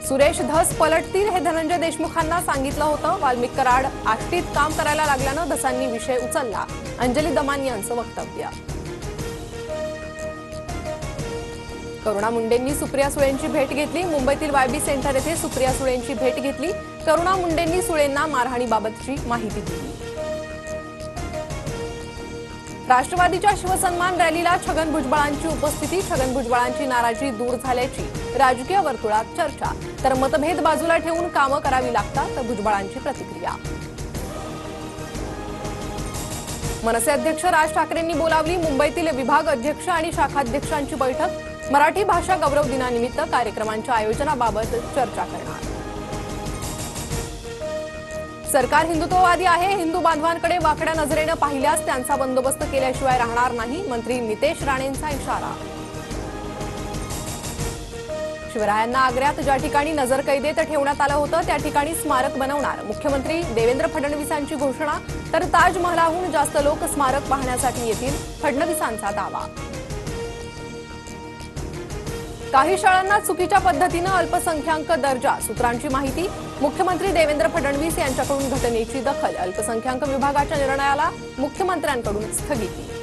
सुरेश धस पलटतील हे धनंजय देशमुखांना सांगितलं होतं। वाल्मिक कराड आष्टीत काम करायला लागल्यानं धसांनी विषय उचलला। अंजली दमानी यांचं वक्तव्य। करुणा मुंडेंनी सुप्रिया सुळेंची भेट घेतली। मुंबईतील वायबी सेंटर येथे सुप्रिया सुळेंची भेट घेतली। करुणा मुंडेंनी सुळेंना मारहाणीबाबतची माहिती दिली। राष्ट्रवादीच्या शिवसन्मान रॅलीला छगन भुजबळांची उपस्थिती। छगन भुजबळांची नाराजी दूर झाल्याची राजकीय वर्तुळात चर्चा। तर मतभेद बाजूला ठेवून कामं करावी लागतात, भुजबळांची प्रतिक्रिया। मनसे अध्यक्ष राज ठाकरेंनी बोलावली मुंबईतील विभाग अध्यक्ष आणि शाखाध्यक्षांची बैठक। मराठी भाषा गौरव दिनानिमित्त कार्यक्रमांच्या आयोजनाबाबत चर्चा करणार। सरकार हिंदुत्ववादी आहे। हिंदू बांधवांकडे वाकड्या नजरेनं पाहिल्यास त्यांचा बंदोबस्त केल्याशिवाय राहणार नाही, मंत्री नितेश राणेंचा इशारा। शिवरायांना आग्र्यात ज्या ठिकाणी नजरकैदेत ठेवण्यात आलं होतं त्या ठिकाणी स्मारक बनवणार, मुख्यमंत्री देवेंद्र फडणवीसांची घोषणा। तर ताजमहलाहून जास्त लोक स्मारक पाहण्यासाठी येतील, फडणवीसांचा दावा। काही शाळांना चुकीच्या पद्धतीनं अल्पसंख्याक दर्जा, सूत्रांची माहिती। मुख्यमंत्री देवेंद्र फडणवीस यांच्याकडून घटनेची दखल, अल्पसंख्याक विभागाच्या निर्णयाला मुख्यमंत्र्यांकडून स्थगिती।